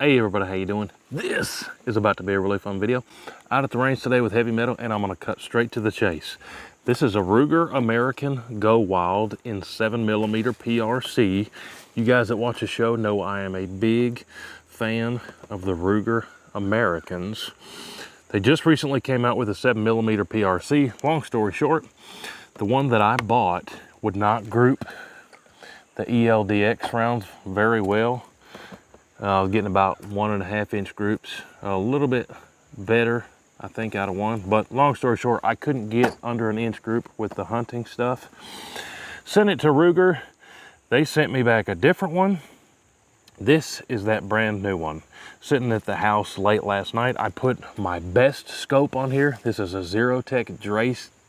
Hey everybody, how you doing? This is about to be a really fun video. Out at the range today with heavy metal, and I'm gonna cut straight to the chase. This is a Ruger American Go Wild in 7mm PRC. You guys that watch the show know I am a big fan of the Ruger Americans. They just recently came out with a 7mm PRC. Long story short, the one that I bought would not group the ELD-X rounds very well. I was getting about 1.5 inch groups, a little bit better, I think, out of one. But long story short, I couldn't get under an inch group with the hunting stuff. Sent it to Ruger. They sent me back a different one. This is that brand new one. Sitting at the house late last night, I put my best scope on here. This is a Zerotech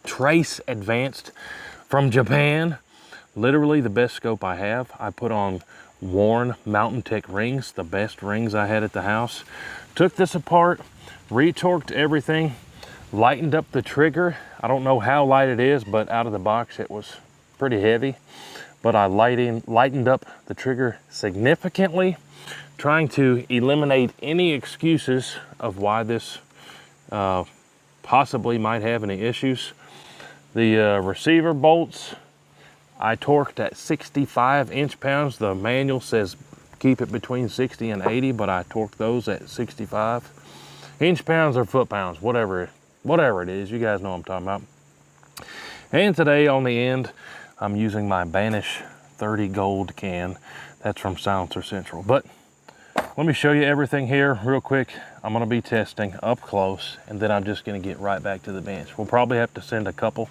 Trace Advanced from Japan. Literally the best scope I have. I put on worn Mountain Tech rings, the best rings I had at the house. Took this apart, retorqued everything, lightened up the trigger. I don't know how light it is, but out of the box it was pretty heavy. But I lightened up the trigger significantly, trying to eliminate any excuses of why this possibly might have any issues. The receiver bolts, I torqued at 65 inch-pounds. The manual says keep it between 60 and 80, but I torqued those at 65 inch-pounds or foot-pounds, whatever it is. You guys know what I'm talking about. And today on the end, I'm using my Banish 30 gold can. That's from Silencer Central. But let me show you everything here real quick. I'm gonna be testing up close, and then I'm just gonna get right back to the bench. We'll probably have to send a couple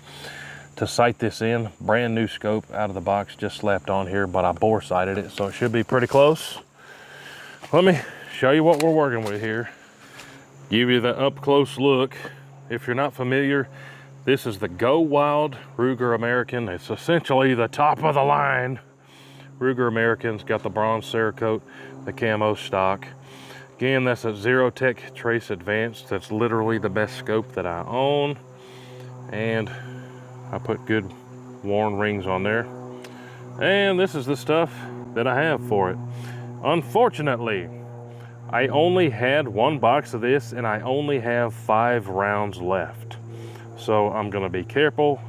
to sight this in. Brand new scope out of the box, just slapped on here, but I bore sighted it, so it should be pretty close. Let me show you what we're working with here. Give you the up close look. If you're not familiar, this is the Go Wild Ruger American. It's essentially the top of the line. Ruger American's got the bronze Cerakote, the camo stock. Again, that's a Zerotech Trace Advanced. That's literally the best scope that I own. And I put good worn rings on there. And this is the stuff that I have for it. Unfortunately, I only had one box of this, and I only have 5 rounds left. So I'm gonna be careful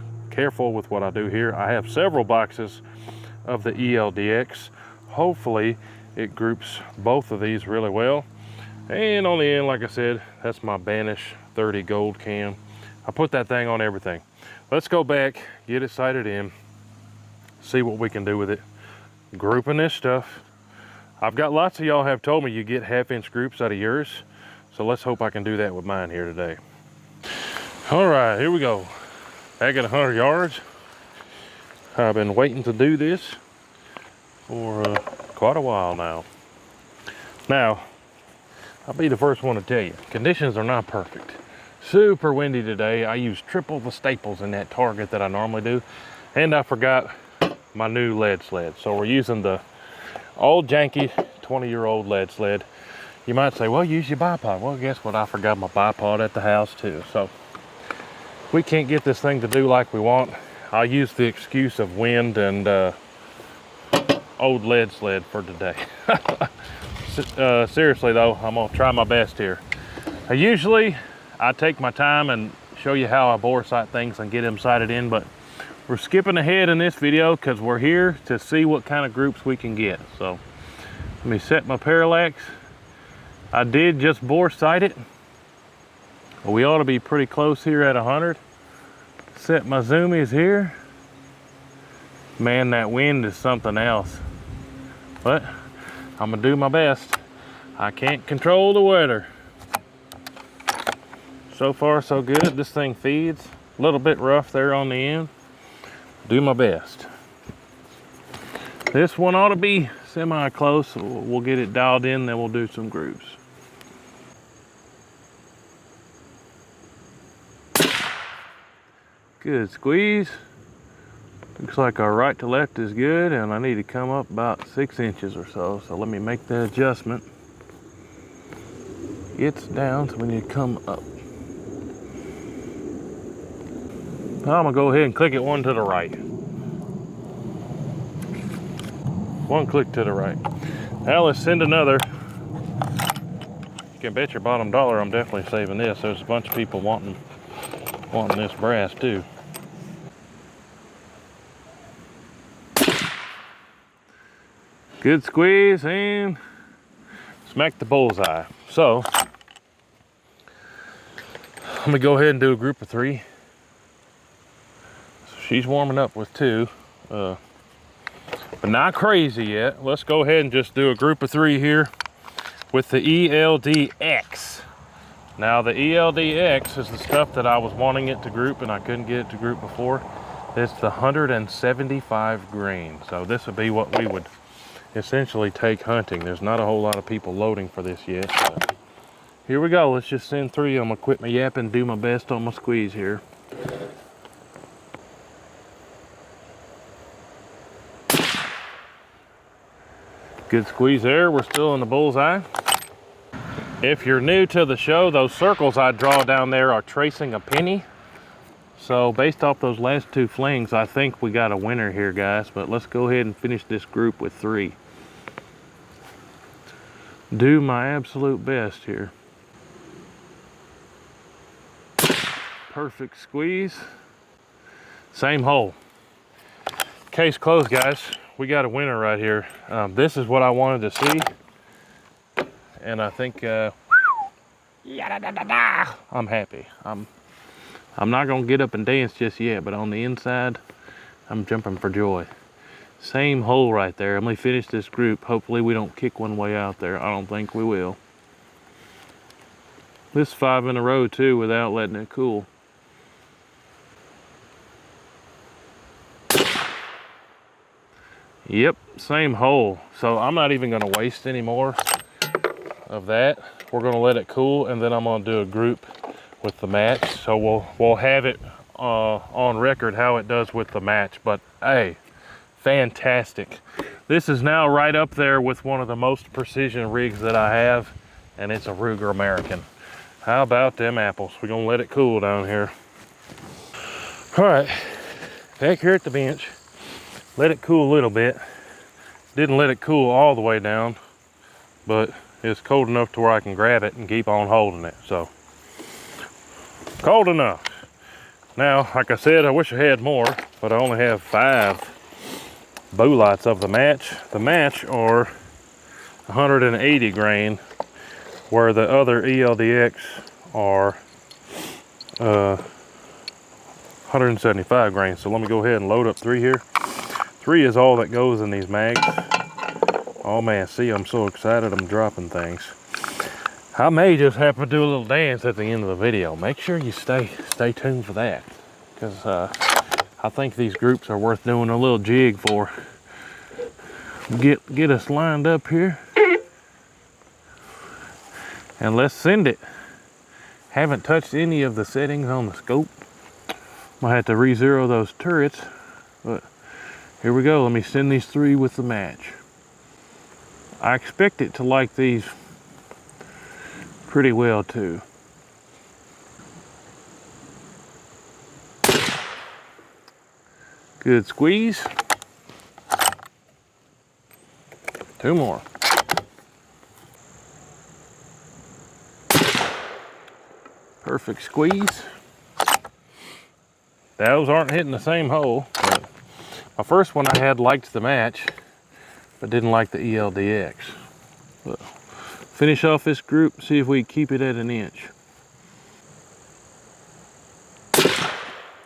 with what I do here. I have several boxes of the ELD-X. Hopefully it groups both of these really well. And on the end, like I said, that's my Banish 30 gold can. I put that thing on everything. Let's go back, get it sighted in, see what we can do with it. Grouping this stuff. I've got lots of y'all have told me you get 1/2 inch groups out of yours. So let's hope I can do that with mine here today. All right, here we go. Back at 100 yards. I've been waiting to do this for quite a while now. Now, I'll be the first one to tell you, conditions are not perfect. Super windy today. I used triple the staples in that target that I normally do. And I forgot my new lead sled. So we're using the old janky 20-year-old lead sled. You might say, well, use your bipod. Well, guess what? I forgot my bipod at the house too. So we can't get this thing to do like we want. I'll use the excuse of wind and old lead sled for today. Seriously though, I'm gonna try my best here. Usually I take my time and show you how I bore sight things and get them sighted in, but we're skipping ahead in this video because we're here to see what kind of groups we can get. So let me set my parallax. I did just bore sight it. We ought to be pretty close here at 100. Set my zoomies here. Man, that wind is something else. But I'm gonna do my best. I can't control the weather. So far so good. This thing feeds. A little bit rough there on the end. Do my best. This one ought to be semi-close. We'll get it dialed in, then we'll do some groups. Good squeeze. Looks like our right to left is good, and I need to come up about 6 inches or so. So let me make the adjustment. It's down, so we need to come up. I'm gonna go ahead and click it one to the right. One click to the right. Now let's send another can bet your bottom dollar I'm definitely saving this. There's a bunch of people wanting this brass too. Good squeeze and smack the bullseye. So I'm gonna go ahead and do a group of 3. So she's warming up with 2, but not crazy yet. Let's go ahead and just do a group of 3 here with the ELD-X. Now the ELD-X is the stuff that I was wanting it to group and I couldn't get it to group before. It's the 175 grain. So this would be what we would essentially take hunting. There's not a whole lot of people loading for this yet. But here we go. Let's just send 3. I'm gonna quit my yapping and do my best on my squeeze here. Good squeeze there. We're still in the bullseye. If you're new to the show, those circles I draw down there are tracing a penny. So based off those last 2 flings, I think we got a winner here, guys. But let's go ahead and finish this group with 3. Do my absolute best here. Perfect squeeze. Same hole. Case closed, guys. We got a winner right here. This is what I wanted to see. And I think I'm happy. I'm not gonna get up and dance just yet, but on the inside, I'm jumping for joy. Same hole right there. I'm gonna finish this group. Hopefully we don't kick one way out there. I don't think we will. This 5 in a row too without letting it cool. Yep, same hole. So I'm not even gonna waste any more of that. We're gonna let it cool and then I'm gonna do a group with the match. So we'll have it on record how it does with the match. But hey, fantastic. This is now right up there with one of the most precision rigs that I have, and it's a Ruger American. How about them apples? We're gonna let it cool down here. All right, back here at the bench. Let it cool a little bit. Didn't let it cool all the way down, but it's cold enough to where I can grab it and keep on holding it. So, cold enough. Now, like I said, I wish I had more, but I only have 5 bow lights of the match. The match are 180 grain, where the other ELD-X are 175 grain. So let me go ahead and load up 3 here. 3 is all that goes in these mags. Oh man, see, I'm so excited I'm dropping things. I may just have to do a little dance at the end of the video. Make sure you stay tuned for that, because I think these groups are worth doing a little jig for. Get us lined up here, and let's send it. Haven't touched any of the settings on the scope. Might have to re-zero those turrets, but here we go. Let me send these 3 with the match. I expect it to like these pretty well too. Good squeeze. 2 more. Perfect squeeze. Those aren't hitting the same hole. But my first one I had liked the match, but didn't like the ELD-X. But finish off this group, see if we keep it at 1 inch.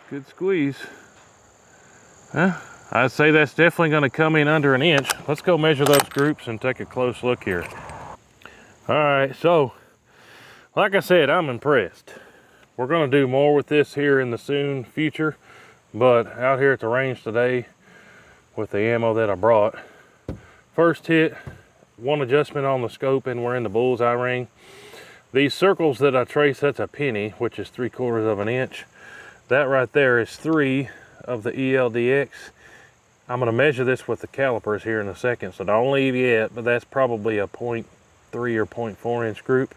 Good squeeze. Huh? I'd say that's definitely going to come in under 1 inch. Let's go measure those groups and take a close look here. All right, so like I said, I'm impressed. We're going to do more with this here in the soon future, but out here at the range today with the ammo that I brought, first hit, 1 adjustment on the scope, and we're in the bullseye ring. These circles that I trace, that's a penny, which is 3/4 of an inch. That right there is 3 of the ELD-X. I'm going to measure this with the calipers here in a second, so don't leave yet, but that's probably a 0.3 or 0.4 inch group.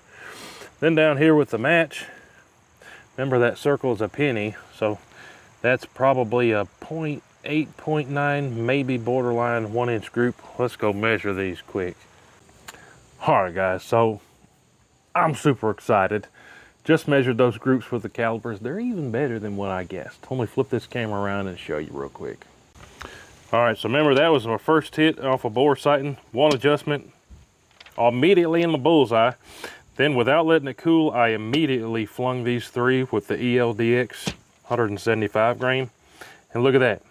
Then down here with the match, remember that circle is a penny, so that's probably a 0.8, 0.9, maybe borderline 1 inch group. Let's go measure these quick. All right, guys, so I'm super excited. Just measured those groups with the calipers. They're even better than what I guessed. Let me flip this camera around and show you real quick. All right, so remember that was my first hit off a bore sighting. One adjustment, immediately in the bullseye. Then without letting it cool, I immediately flung these 3 with the ELD-X 175 grain. And look at that.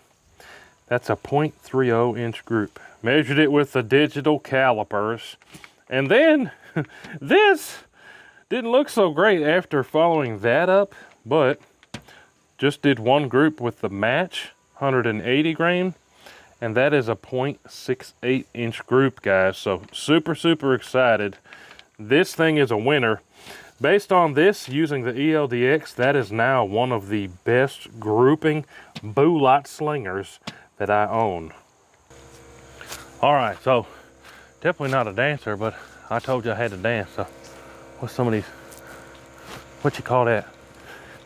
That's a .30 inch group. Measured it with the digital calipers. And then this didn't look so great after following that up, but just did one group with the match 180 grain. And that is a .68 inch group, guys. So super excited. This thing is a winner. Based on this, using the ELD-X, that is now one of the best grouping boolite slingers that I own. All right, so definitely not a dancer, but I told you I had to dance. So what's some of these, what you call that?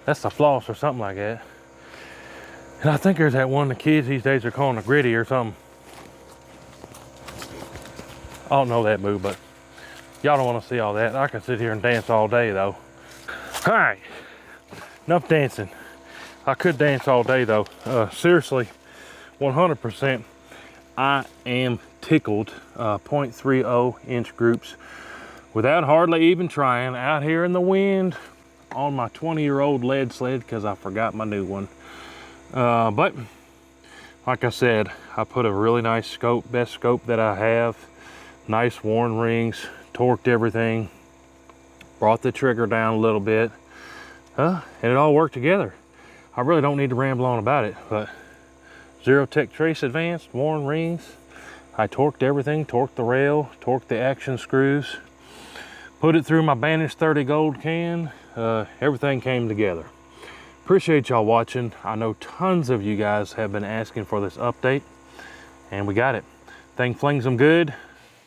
That's the floss or something like that. And I think there's that one the kids these days are calling a gritty or something. I don't know that move, but y'all don't want to see all that. I can sit here and dance all day though. All right, enough dancing. I could dance all day though. Seriously, 100%, I am tickled. .30 inch groups without hardly even trying, out here in the wind on my 20-year-old lead sled because I forgot my new one. But like I said, I put a really nice scope, best scope that I have, nice worn rings, torqued everything, brought the trigger down a little bit, and it all worked together. I really don't need to ramble on about it, but Zero-Tech Trace Advanced, worn rings. I torqued everything, torqued the rail, torqued the action screws, put it through my Banish 30 gold can. Everything came together. Appreciate y'all watching. I know tons of you guys have been asking for this update, and we got it. Thing flings them good,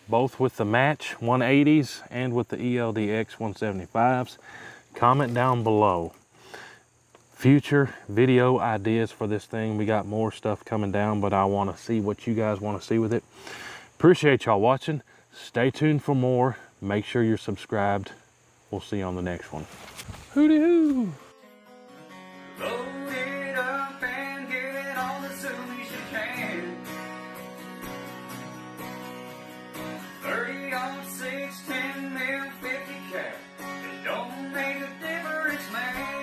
both with the match 180s and with the ELD-X 175s. Comment down below future video ideas for this thing. We got more stuff coming down, but I want to see what you guys want to see with it. Appreciate y'all watching. Stay tuned for more. Make sure you're subscribed. We'll see you on the next one. Hooty hoo! Load it up and get it on as soon as you can. 30-06, 10mm, 50 cap. It don't make a difference, man.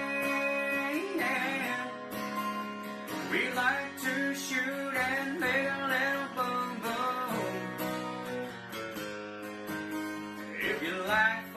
We like to shoot and make a little boom boom. If you like